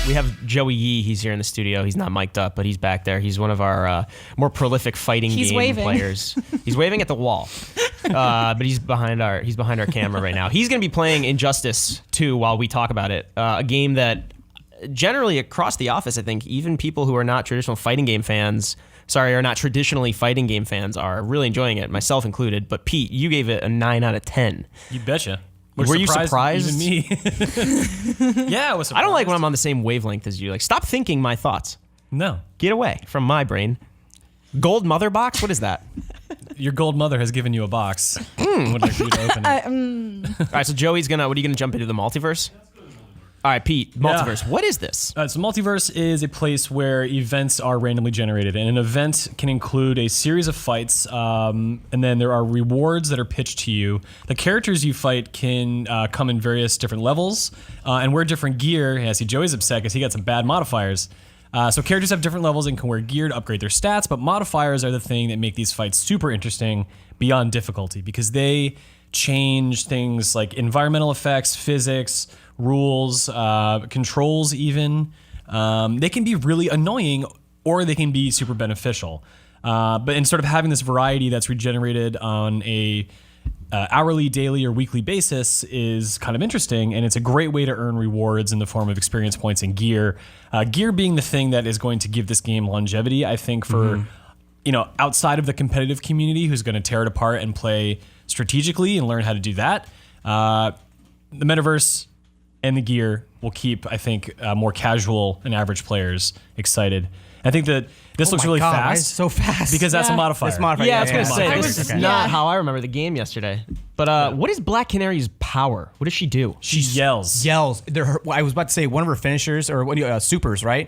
We have Joey Yee. He's here in the studio. He's not mic'd up, but he's back there. He's one of our more prolific fighting game players. He's waving at the wall, but he's behind our camera right now. He's going to be playing Injustice 2 while we talk about it. A game that generally across the office, I think, even people who are not traditional fighting game fans, are not traditionally fighting game fans, are really enjoying it, myself included. But Pete, you gave it a 9 out of 10. You betcha. Were you surprised? Even me. Yeah, I was surprised. I don't like when I'm on the same wavelength as you. Like, stop thinking my thoughts. No. Get away from my brain. Gold mother box? What is that? Your gold mother has given you a box. Would like for you to open it. All right, so Joey's what are you gonna jump into the multiverse? All right, Pete, Multiverse. Yeah. What is this? So Multiverse is a place where events are randomly generated, and an event can include a series of fights, and then there are rewards that are pitched to you. The characters you fight can come in various different levels, and wear different gear. Yeah, see, Joey's upset because he got some bad modifiers. So characters have different levels and can wear gear to upgrade their stats, but modifiers are the thing that make these fights super interesting beyond difficulty, because they change things like environmental effects, physics, rules, controls even. They can be really annoying, or they can be super beneficial. But in sort of having this variety that's regenerated on a hourly, daily, or weekly basis is kind of interesting, and it's a great way to earn rewards in the form of experience points and gear. Gear being the thing that is going to give this game longevity, I think, for outside of the competitive community who's going to tear it apart and play strategically and learn how to do that. The metaverse and the gear will keep, I think, more casual and average players excited. I think that this looks really fast. Why is it so fast? Because that's a modifier. It's modifier. Yeah, I was going to say, this is okay. not how I remember the game yesterday. But what is Black Canary's power? What does she do? She yells. I was about to say one of her finishers, or supers, right?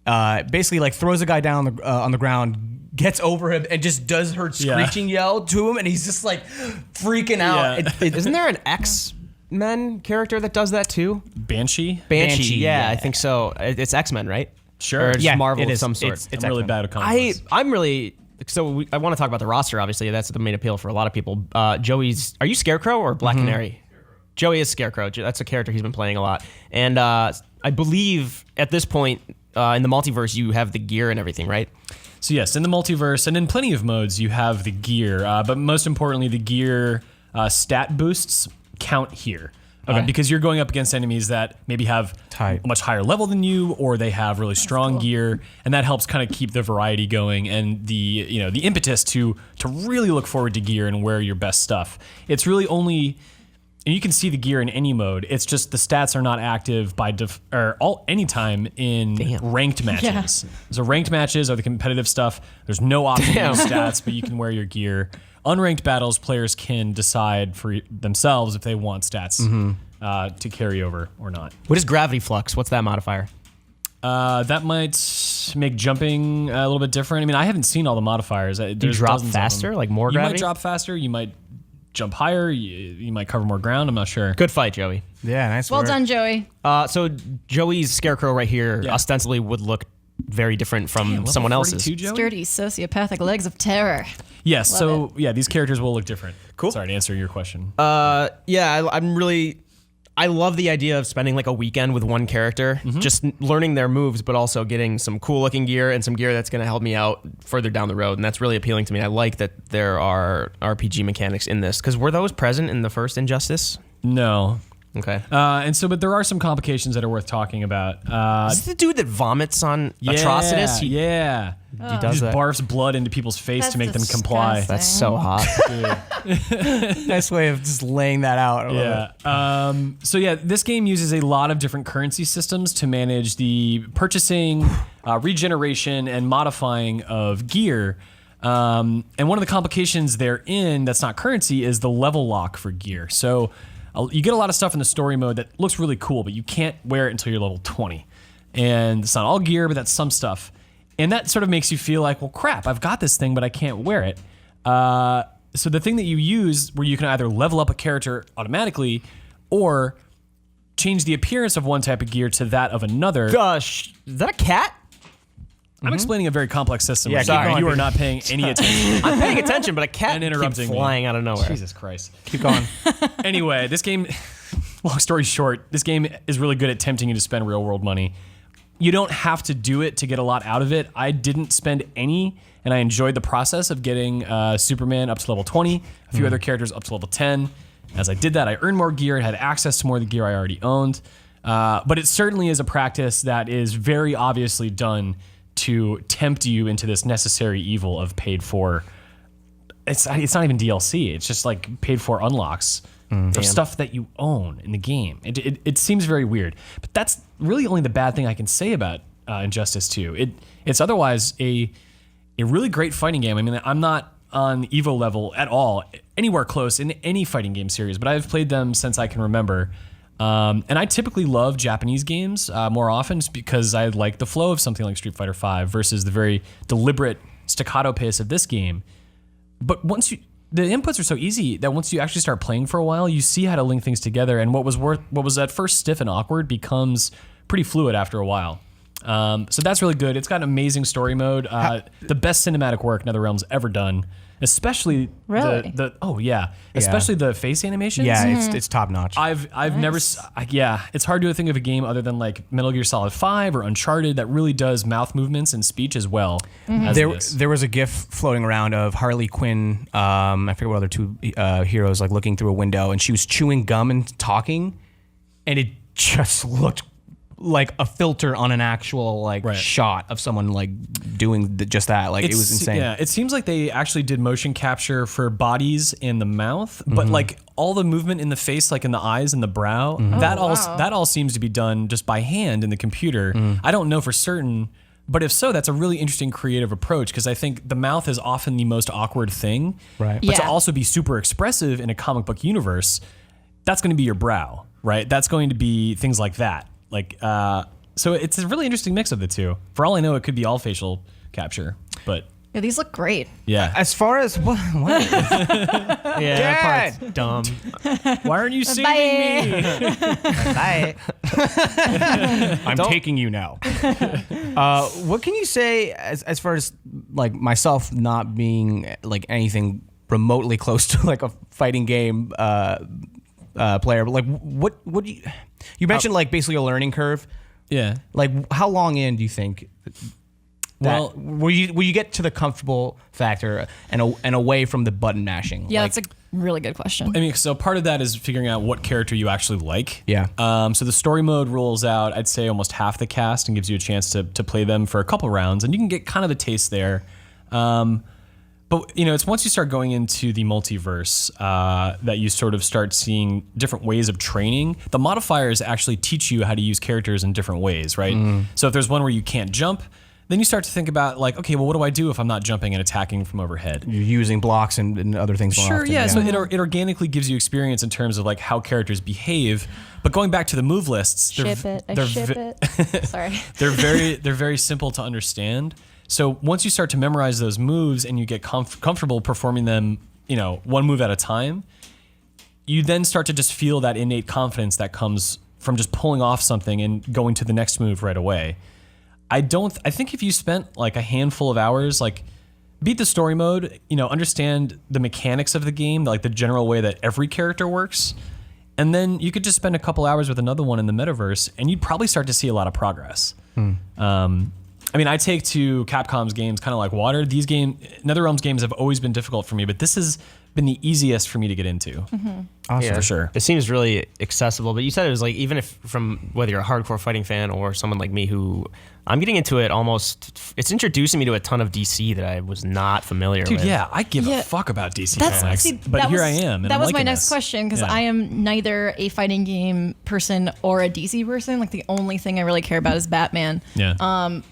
Basically, like, throws a guy down on the ground, gets over him, and just does her screeching yell to him, and he's just like freaking out. Yeah. Isn't there an X-Men character that does that too? Banshee? Banshee, yeah, I think so. It's X-Men, right? Sure. Or it's Marvel it of is. some sort. It's I'm really bad at comics. I'm really... So I want to talk about the roster, obviously. That's the main appeal for a lot of people. Joey's... Are you Scarecrow or Black Canary? Joey is Scarecrow. That's a character he's been playing a lot. And I believe at this point in the multiverse, you have the gear and everything, right? So yes, in the multiverse and in plenty of modes, you have the gear. But most importantly, the gear stat boosts count here. Okay. Because you're going up against enemies that maybe have a much higher level than you, or they have really strong gear, and that helps kind of keep the variety going and the impetus to really look forward to gear and wear your best stuff. It's really only, and you can see the gear in any mode. It's just the stats are not active by anytime in ranked matches. Yeah. So ranked matches are the competitive stuff. There's no option to use stats, but you can wear your gear. Unranked battles, players can decide for themselves if they want stats to carry over or not. What is Gravity Flux? What's that modifier? That might make jumping a little bit different. I mean, I haven't seen all the modifiers. Do you drop faster, like more gravity? You might drop faster. You might jump higher. You might cover more ground. I'm not sure. Good fight, Joey. Yeah, nice Well work. done, Joey. So Joey's Scarecrow right here ostensibly would look very different from someone else's. 42, Joey? Sturdy, sociopathic legs of terror. Yes, so these characters will look different. Cool. Sorry to answer your question. I love the idea of spending like a weekend with one character, just learning their moves, but also getting some cool looking gear and some gear that's going to help me out further down the road. And that's really appealing to me. I like that there are RPG mechanics in this, because were those present in the first Injustice? No. Okay. But there are some complications that are worth talking about. Is this the dude that vomits on Atrocitus? He does that. Barfs blood into people's face That's to make them comply. disgusting. That's so hot. Nice way of just laying that out. This game uses a lot of different currency systems to manage the purchasing, regeneration, and modifying of gear. And one of the complications therein that's not currency is the level lock for gear. So you get a lot of stuff in the story mode that looks really cool, but you can't wear it until you're level 20. And it's not all gear, but that's some stuff. And that sort of makes you feel like, well, crap, I've got this thing, but I can't wear it. So the thing that you use where you can either level up a character automatically or change the appearance of one type of gear to that of another. Gosh, is that a cat? I'm explaining a very complex system. Yeah, Sorry, keep you going. are not paying any attention. I'm paying attention, but a cat And interrupting keeps me. flying out of nowhere. Jesus Christ. Keep going. Anyway, this game, long story short, this game is really good at tempting you to spend real world money. you don't have to do it to get a lot out of it. I didn't spend any, and I enjoyed the process of getting Superman up to level 20, a few other characters up to level 10. As I did that, I earned more gear and had access to more of the gear I already owned. But it certainly is a practice that is very obviously done to tempt you into this necessary evil of paid for. It's not even DLC. It's just like paid for unlocks for stuff that you own in the game. It seems very weird, but that's really only the bad thing I can say about Injustice 2. It's otherwise a really great fighting game. I mean, I'm not on Evo level at all, anywhere close in any fighting game series, but I've played them since I can remember. And I typically love Japanese games more often just because I like the flow of something like Street Fighter V versus the very deliberate staccato pace of this game. But the inputs are so easy that once you actually start playing for a while, you see how to link things together, and what was at first stiff and awkward becomes pretty fluid after a while. So that's really good. It's got an amazing story mode. The best cinematic work NetherRealm's ever done, especially Really? especially the face animations. Yeah, it's top notch. I've never it's hard to think of a game other than like Metal Gear Solid 5 or Uncharted that really does mouth movements and speech as well. As this. There was a GIF floating around of Harley Quinn. I forget what other two heroes like looking through a window, and she was chewing gum and talking, and it just looked like a filter on an actual shot of someone like doing just that. Like it was insane. Yeah, it seems like they actually did motion capture for bodies and the mouth, but like all the movement in the face, like in the eyes and the brow, that all seems to be done just by hand in the computer. I don't know for certain, but if so, that's a really interesting creative approach, because I think the mouth is often the most awkward thing. Right. But to also be super expressive in a comic book universe, that's going to be your brow, right? That's going to be things like that. So it's a really interesting mix of the two. For all I know, it could be all facial capture, but Yeah, these look great. yeah. As far as what? Yeah, that part's dumb. Why aren't you saving me? Bye. I'm taking you now. What can you say as far as like myself not being like anything remotely close to like a fighting game player? But like, what do you mentioned like basically a learning curve. Yeah. Like, how long in do you think? Well, will you get to the comfortable factor and away from the button mashing? Yeah, Like, that's a really good question. I mean, so part of that is figuring out what character you actually like. Yeah. So the story mode rolls out, I'd say, almost half the cast and gives you a chance to play them for a couple rounds, and you can get kind of a taste there. But it's once you start going into the multiverse that you sort of start seeing different ways of training. The modifiers actually teach you how to use characters in different ways, right? So if there's one where you can't jump, then you start to think about like, okay, well, what do I do if I'm not jumping and attacking from overhead? you're using blocks and other things. more Sure, often, yeah. So it organically gives you experience in terms of like how characters behave. But going back to the move lists, Ship it. Sorry. they're very simple to understand. So once you start to memorize those moves and you get comfortable performing them, one move at a time, you then start to just feel that innate confidence that comes from just pulling off something and going to the next move right away. I think if you spent like a handful of hours, like beat the story mode, understand the mechanics of the game, like the general way that every character works, and then you could just spend a couple hours with another one in the metaverse, and you'd probably start to see a lot of progress. I mean, I take to Capcom's games kind of like water. These NetherRealm's games have always been difficult for me, but this has been the easiest for me to get into. Awesome. For sure. It seems really accessible, but you said it was like, even if from whether you're a hardcore fighting fan or someone like me who I'm getting into it it's introducing me to a ton of DC that I was not familiar with. Dude, yeah, I give a fuck about DC comics, but that here was, I am. And that I'm was my liking next this. question, because Yeah. I am neither a fighting game person or a DC person. Like the only thing I really care about is Batman. Yeah.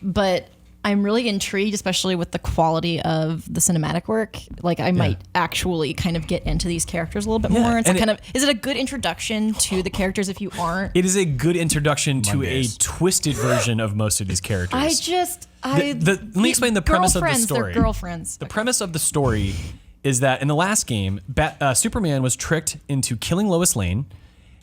But I'm really intrigued, especially with the quality of the cinematic work. Like I might actually kind of get into these characters a little bit more. It's and is it a good introduction to the characters if you aren't? It is a good introduction to a twisted version of most of these characters. Let me explain the premise of the story. They're girlfriends. The premise of the story is that in the last game, Superman was tricked into killing Lois Lane,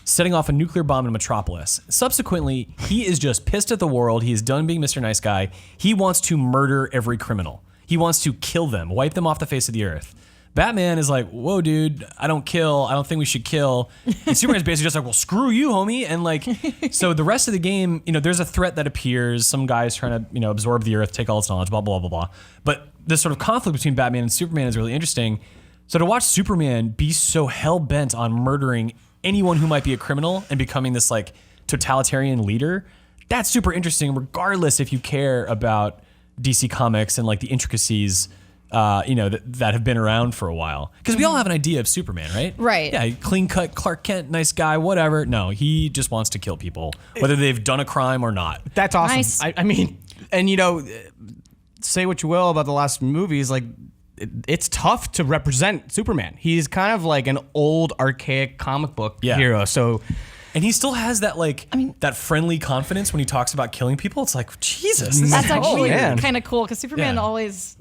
setting off a nuclear bomb in Metropolis. Subsequently, he is just pissed at the world. He is done being Mr. Nice Guy. He wants to murder every criminal. He wants to kill them, wipe them off the face of the earth. Batman is like, whoa, dude, I don't kill. I don't think we should kill. And Superman's basically just like, well, screw you, homie. And like, so the rest of the game, there's a threat that appears. Some guy's trying to, absorb the earth, take all its knowledge, blah, blah, blah, blah. But this sort of conflict between Batman and Superman is really interesting. So to watch Superman be so hell-bent on murdering anyone who might be a criminal and becoming this like totalitarian leader, that's super interesting, regardless if you care about DC Comics and like the intricacies that have been around for a while. Because we all have an idea of Superman, right? Right. Yeah, clean cut, Clark Kent, nice guy, whatever. No, he just wants to kill people, whether they've done a crime or not. That's awesome. Nice. I mean, and say what you will about the last movies, like it's tough to represent Superman. He's kind of like an old, archaic comic book hero. So. And he still has that that friendly confidence when he talks about killing people. It's like, Jesus. That's actually kind of cool because Superman always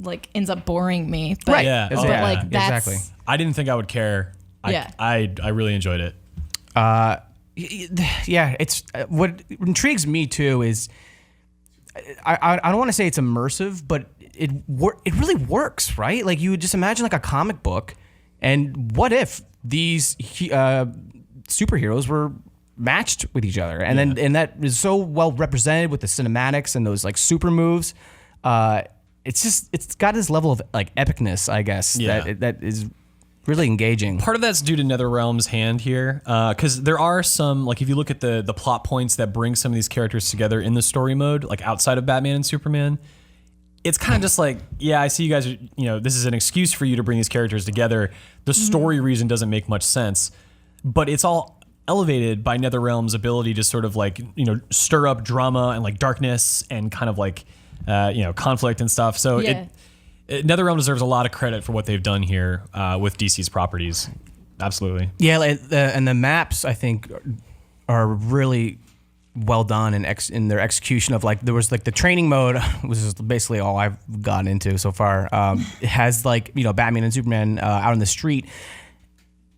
like ends up boring me. But, right. Yeah. But like that's exactly. I didn't think I would care. I really enjoyed it. Yeah, it's what intrigues me too is I don't want to say it's immersive, but it really works, right? Like you would just imagine like a comic book, and what if these superheroes were matched with each other, and that is so well represented with the cinematics and those like super moves. It's got this level of like epicness, I guess, that is really engaging. Part of that's due to NetherRealm's hand here, because there are some, like if you look at the plot points that bring some of these characters together in the story mode, like outside of Batman and Superman, it's kind of just like, yeah, I see you guys are, this is an excuse for you to bring these characters together. The story reason doesn't make much sense, but it's all elevated by NetherRealm's ability to sort of like, stir up drama and like darkness and kind of like, conflict and stuff. So NetherRealm deserves a lot of credit for what they've done here with DC's properties. Absolutely. Yeah, and the maps I think are really well done in their execution of like there was like the training mode, which is basically all I've gotten into so far. It has like Batman and Superman out in the street.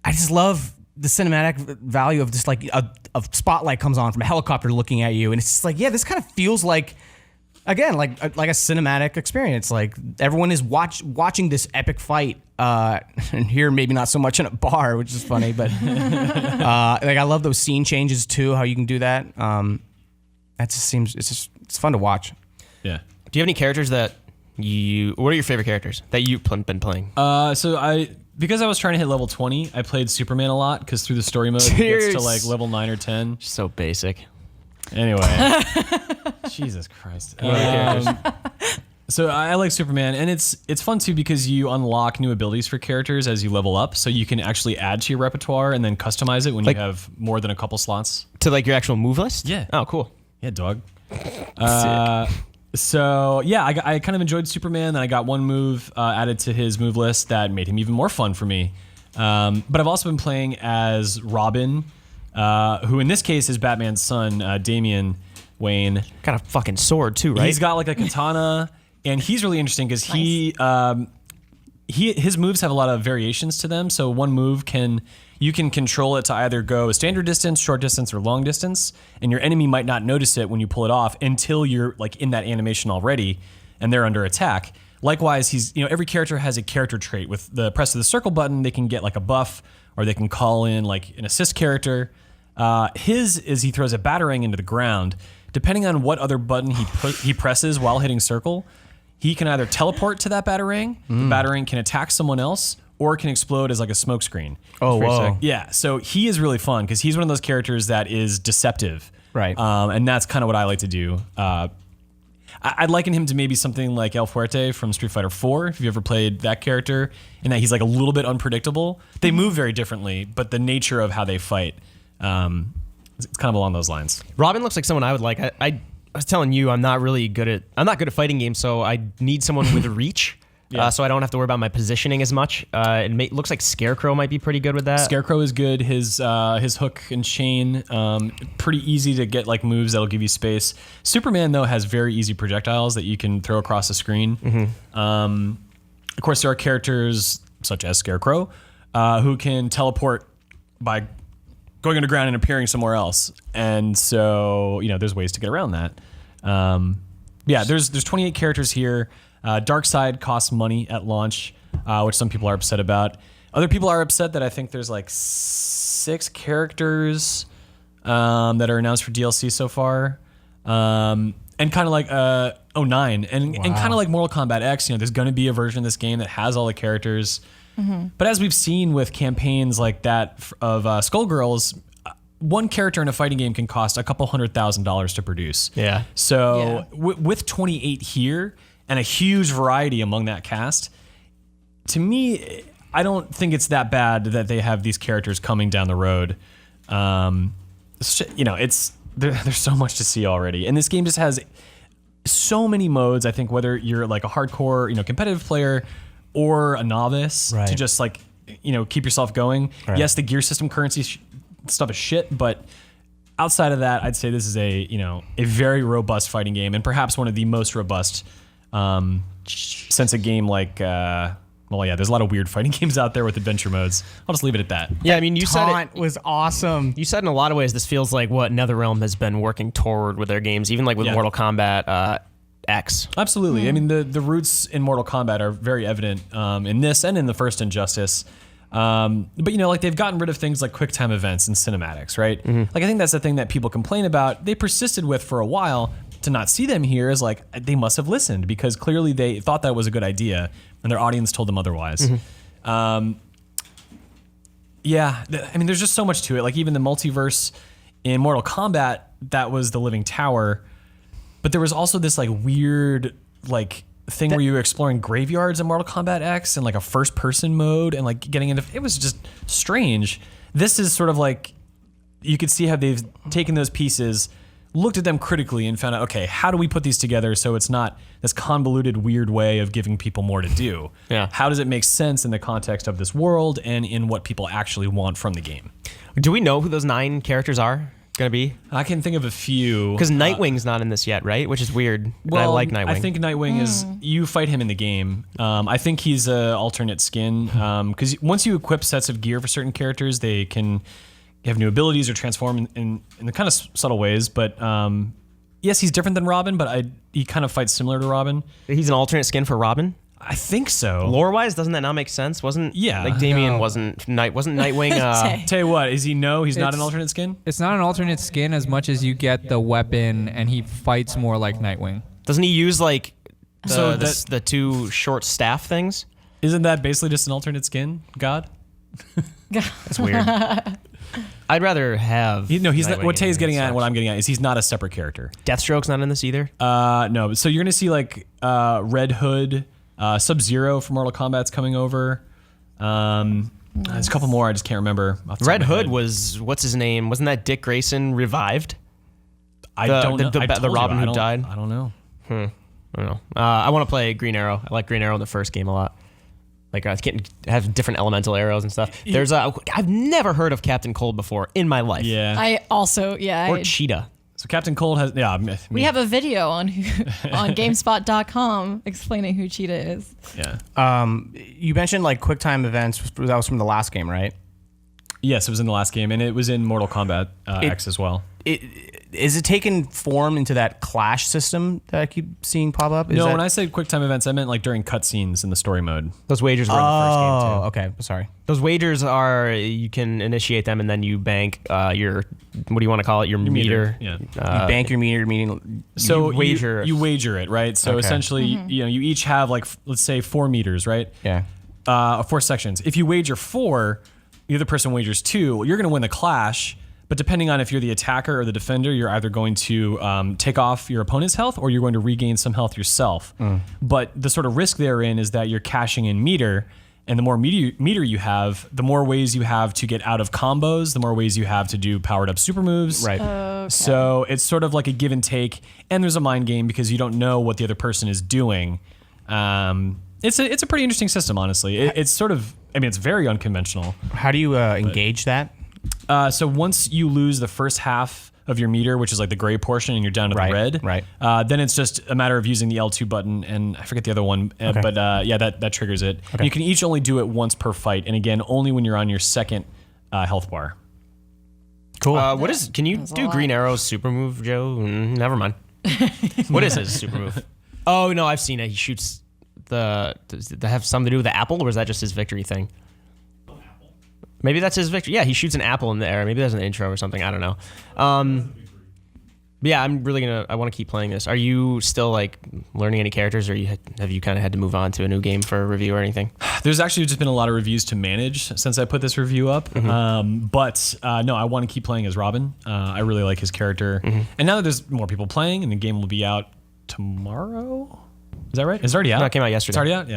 I just love the cinematic value of just like a spotlight comes on from a helicopter looking at you, and it's just like this kind of feels like. Again, like a cinematic experience. Like everyone is watching this epic fight, and here maybe not so much in a bar, which is funny. But like I love those scene changes too. How you can do that. That just seems it's fun to watch. Yeah. Do you have any characters that what are your favorite characters that you've been playing? Because I was trying to hit level 20, I played Superman a lot because through the story mode it gets to like level 9 or 10. So basic. Anyway, Jesus Christ. So I like Superman, and it's fun too because you unlock new abilities for characters as you level up, so you can actually add to your repertoire and then customize it when you have more than a couple slots. To like your actual move list? Yeah. Oh, cool. Yeah, dog. So yeah, I kind of enjoyed Superman. Then I got one move added to his move list that made him even more fun for me. But I've also been playing as Robin, who in this case is Batman's son, Damian Wayne. Got a fucking sword too, right? He's got like a katana, and he's really interesting because his moves have a lot of variations to them. So one move you can control it to either go a standard distance, short distance, or long distance, and your enemy might not notice it when you pull it off until you're like in that animation already and they're under attack. Likewise, every character has a character trait. With the press of the circle button, they can get like a buff, or they can call in like an assist character. His is he throws a batarang into the ground. Depending on what other button he presses while hitting circle, he can either teleport to that batarang, the batarang can attack someone else, or it can explode as like a smoke screen. Oh, whoa. Yeah, so he is really fun because he's one of those characters that is deceptive. Right. And that's kind of what I like to do. I'd liken him to maybe something like El Fuerte from Street Fighter 4, if you've ever played that character, in that he's like a little bit unpredictable. They move very differently, but the nature of how they fight, it's kind of along those lines. Robin looks like someone I would like. I was telling you I'm not good at fighting games, so I need someone with reach. So I don't have to worry about my positioning as much. It looks like Scarecrow might be pretty good with that. Scarecrow is good. His hook and chain, pretty easy to get like moves that'll give you space. Superman though has very easy projectiles that you can throw across the screen. Mm-hmm. Of course, there are characters such as Scarecrow who can teleport by going underground and appearing somewhere else. And so there's ways to get around that. There's 28 characters here. Darkseid costs money at launch. which some people are upset about. Other people are upset that I think there's like 6 characters that are announced for DLC so far. And kind of like 9 and kind of like Mortal Kombat X, there's going to be a version of this game that has all the characters. But as we've seen with campaigns like that of Skullgirls, one character in a fighting game can cost a couple $100,000 to produce. Yeah. So with 28 here and a huge variety among that cast, to me, I don't think it's that bad that they have these characters coming down the road. There's so much to see already, and this game just has so many modes. I think whether you're like a hardcore, competitive player or a novice, to just like, keep yourself going. Right. Yes, the gear system currency stuff is shit, but outside of that, I'd say this is a very robust fighting game, and perhaps one of the most robust since a game like. There's a lot of weird fighting games out there with adventure modes. I'll just leave it at that. Yeah, I mean, you said Taunt was awesome. You said in a lot of ways this feels like what NetherRealm has been working toward with their games, even like with Mortal Kombat X. Absolutely. I mean, the roots in Mortal Kombat are very evident in this and in the first Injustice. But they've gotten rid of things like QuickTime events and cinematics, right? Like I think that's the thing that people complain about. They persisted with for a while. To not see them here is like they must have listened, because clearly they thought that was a good idea and their audience told them otherwise. There's just so much to it. Like even the multiverse in Mortal Kombat, that was the Living Tower, but there was also this like weird like thing where you were exploring graveyards in Mortal Kombat X and like a first person mode and like getting into it was just strange. This is sort of like you could see how they've taken those pieces, looked at them critically and found out, okay, how do we put these together so it's not this convoluted, weird way of giving people more to do? Yeah. How does it make sense in the context of this world and in what people actually want from the game? Do we know who those 9 characters are going to be? I can think of a few. Because Nightwing's not in this yet, right? Which is weird. Well, I like Nightwing. I think Nightwing is, you fight him in the game. I think he's an alternate skin. Because once you equip sets of gear for certain characters, they can have new abilities or transform in the kind of subtle ways, but yes, he's different than Robin, but he kind of fights similar to Robin. He's an alternate skin for Robin? I think so. Lore-wise, doesn't that not make sense? Like Damien wasn't Nightwing. Tell you what, he's not an alternate skin? It's not an alternate skin as much as you get the weapon, and he fights more like Nightwing. Doesn't he use like the 2 short staff things? Isn't that basically just an alternate skin, God? That's weird. I'd rather have. He's not. What Tay's getting at, and what I'm getting at, is he's not a separate character. Deathstroke's not in this either. No. So you're gonna see like Red Hood, Sub-Zero from Mortal Kombat's coming over. There's a couple more. I just can't remember. Red Hood was what's his name? Wasn't that Dick Grayson revived? I don't know. The Robin who died. I don't know. I don't know. I want to play Green Arrow. I like Green Arrow in the first game a lot. Like I can't have different elemental arrows and stuff. I've never heard of Captain Cold before in my life. Yeah. I also, Or Cheetah. So Captain Cold has, we have a video on GameSpot.com explaining who Cheetah is. Yeah. You mentioned like QuickTime events. That was from the last game, right? Yes, it was in the last game, and it was in Mortal Kombat X as well. Is it taking form into that clash system that I keep seeing pop up? No, when I said QuickTime events, I meant like during cutscenes in the story mode. Those wagers were in the first game too. Okay, sorry. Those wagers are, you can initiate them and then you bank your, what do you want to call it? Your meter. Yeah. You bank your meter, meaning so you wager. You wager it, right? So essentially, you each have like, let's say 4 meters, right? Yeah. 4 sections. If you wager 4, the other person wagers 2, you're going to win the clash. But depending on if you're the attacker or the defender, you're either going to take off your opponent's health or you're going to regain some health yourself. But the sort of risk therein is that you're cashing in meter, and the more meter you have, the more ways you have to get out of combos, the more ways you have to do powered up super moves. Right. Okay. So it's sort of like a give and take, and there's a mind game because you don't know what the other person is doing. It's a pretty interesting system, honestly. It's sort of, it's very unconventional. How do you engage that? So once you lose the first half of your meter, which is like the gray portion, and you're down to the red, then it's just a matter of using the L2 button, and I forget the other one, but that triggers it. Okay. You can each only do it once per fight, and again, only when you're on your second health bar. Cool. Can you do Green Arrow's super move, Joe? Never mind. What is his super move? Oh, no, I've seen it. He shoots does that have something to do with the apple, or is that just his victory thing? Maybe that's his victory. Yeah, he shoots an apple in the air. Maybe there's an intro or something. I don't know. Yeah, I'm really I want to keep playing this. Are you still like learning any characters, or have you kind of had to move on to a new game for a review or anything? There's actually just been a lot of reviews to manage since I put this review up. But no, I want to keep playing as Robin. I really like his character. And now that there's more people playing, and the game will be out tomorrow. Is that right? It's already out. No, it came out yesterday. It's already out.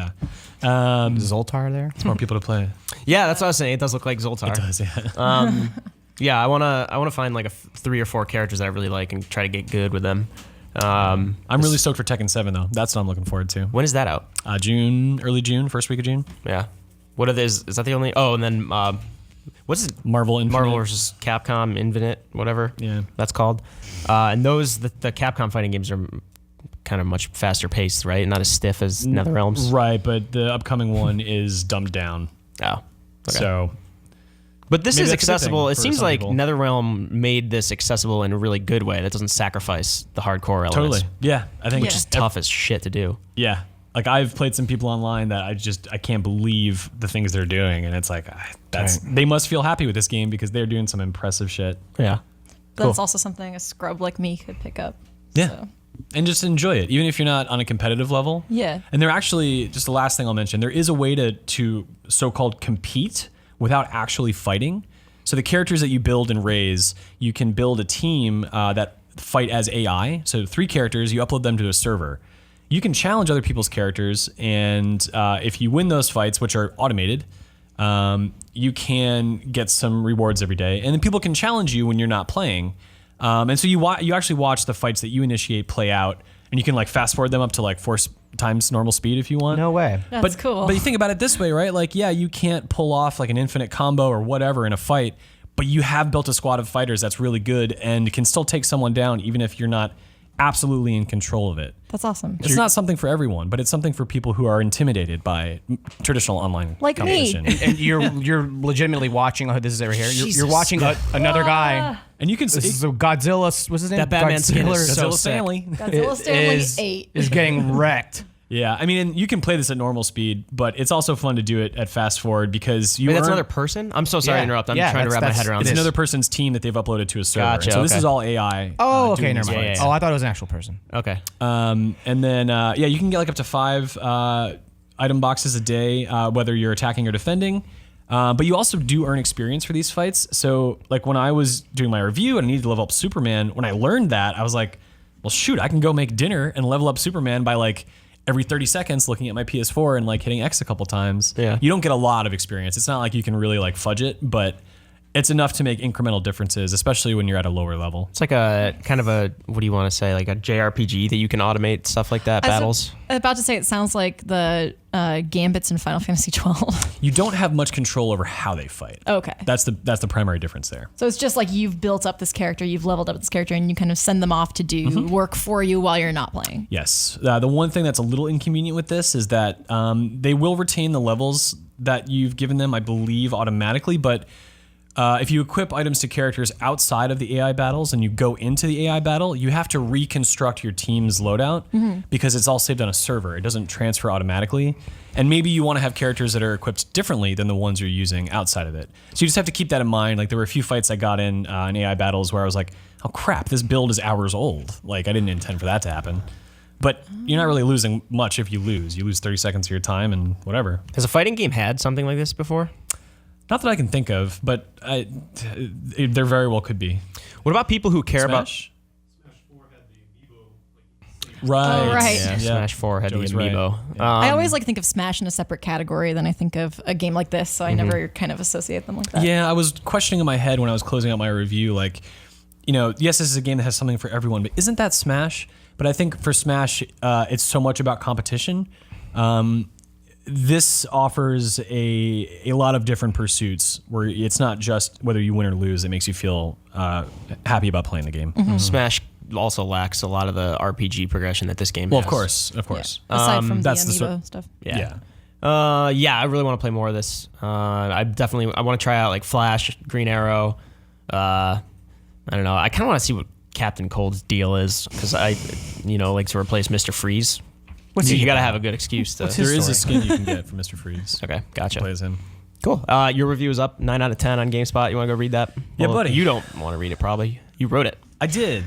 Yeah. Is Zoltar there? It's more people to play. Yeah, that's what I was saying. It does look like Zoltar. It does. Yeah. Yeah, I wanna find like 3 or 4 characters that I really like and try to get good with them. I'm really stoked for Tekken 7 though. That's what I'm looking forward to. When is that out? Early June, first week of June. Yeah. What are these? Is that the only? Oh, and then what's it? Marvel Infinite. Marvel versus Capcom Infinite, whatever. Yeah. That's called. And those the Capcom fighting games are kind of much faster paced, right? Not as stiff as NetherRealms. Right, but the upcoming one is dumbed down. Oh. Okay. So. But this Maybe is that's a good accessible. thing It for seems some like people. NetherRealm made this accessible in a really good way that doesn't sacrifice the hardcore elements. Totally. Yeah, I think Which It's tough as shit to do. Yeah. Like I've played some people online that I can't believe the things they're doing, and it's like they must feel happy with this game because they're doing some impressive shit. Yeah. That's also something a scrub like me could pick up. Yeah. So. And just enjoy it, even if you're not on a competitive level. Yeah. And there actually, just the last thing I'll mention, there is a way to so-called compete without actually fighting. So the characters that you build and raise, you can build a team that fight as AI. So 3 characters, you upload them to a server. You can challenge other people's characters, and if you win those fights, which are automated, you can get some rewards every day. And then people can challenge you when you're not playing. And so you actually watch the fights that you initiate play out, and you can like fast forward them up to like 4 times normal speed if you want. No way. That's cool. But you think about it this way, right? Like, yeah, you can't pull off like an infinite combo or whatever in a fight, but you have built a squad of fighters that's really good and can still take someone down even if you're not absolutely in control of it. That's awesome. It's not something for everyone, but it's something for people who are intimidated by traditional online Like me. competition. And you're legitimately watching. Oh, this is over here. You're watching another guy. And you can This is Godzilla. What's his name? That Batman skin is Godzilla so sick. Stanley. Godzilla Stanley 8. is getting wrecked. Yeah, I mean, and you can play this at normal speed, but it's also fun to do it at fast forward because you Wait, that's earn- another person? I'm so sorry Yeah. to interrupt. I'm Yeah, trying to wrap my that's- head around It's this. another person's team that they've uploaded to a server. Gotcha, So this okay. is all AI. Oh, okay, doing never these mind. fights. Oh, I thought it was an actual person. Okay. And then, yeah, you can get like up to 5 item boxes a day, whether you're attacking or defending. But you also do earn experience for these fights. So, like when I was doing my review and I needed to level up Superman, when I learned that, I was like, well, shoot, I can go make dinner and level up Superman by like every 30 seconds looking at my PS4 and like hitting X a couple times. Yeah. You don't get a lot of experience. It's not like you can really like fudge it, but it's enough to make incremental differences, especially when you're at a lower level. It's like a kind of a, what do you want to say, like a JRPG that you can automate stuff like that, battles. I was about to say it sounds like the Gambits in Final Fantasy 12. You don't have much control over how they fight. Okay. That's the primary difference there. So it's just like you've built up this character, you've leveled up this character, and you kind of send them off to do work for you while you're not playing. Yes. The one thing that's a little inconvenient with this is that they will retain the levels that you've given them, I believe, automatically, but if you equip items to characters outside of the AI battles and you go into the AI battle, you have to reconstruct your team's loadout because it's all saved on a server. It doesn't transfer automatically. And maybe you want to have characters that are equipped differently than the ones you're using outside of it. So you just have to keep that in mind. Like there were a few fights I got in AI battles where I was like, oh crap, this build is hours old. Like I didn't intend for that to happen. But you're not really losing much if you lose. You lose 30 seconds of your time and whatever. Has a fighting game had something like this before? Not that I can think of, but there very well could be. What about people who care Smash 4 had the amiibo. Right. Oh, right. Yeah, Smash 4 had Joey's the right. amiibo. I always like think of Smash in a separate category than I think of a game like this, so I never kind of associate them like that. Yeah, I was questioning in my head when I was closing out my review, like, you know, yes, this is a game that has something for everyone, but isn't that Smash? But I think for Smash, it's so much about competition. This offers a lot of different pursuits where it's not just whether you win or lose. It makes you feel happy about playing the game. Smash also lacks a lot of the RPG progression that this game Well, has. of course. Aside from the that's the amiibo stuff. Yeah. Yeah, I really want to play more of this. I want to try out like Flash, Green Arrow. I don't know. I kind of want to see what Captain Cold's deal is because I like to replace Mr. Freeze. You got to have a good excuse to. There is a skin you can get from Mr. Freeze. Okay, gotcha. Plays him. Cool. Your review is up 9 out of 10 on GameSpot. You want to go read that? Yeah, buddy. You don't want to read it, probably. You wrote it. I did.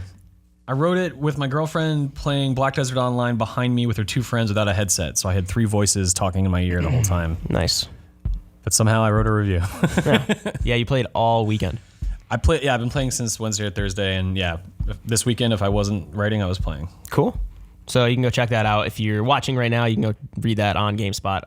I wrote it with my girlfriend playing Black Desert Online behind me with her 2 friends without a headset. So I had 3 voices talking in my ear the whole time. Nice. But somehow I wrote a review. Yeah, you played all weekend. I've been playing since Wednesday or Thursday, and this weekend if I wasn't writing, I was playing. Cool. So you can go check that out. If you're watching right now, you can go read that on GameSpot.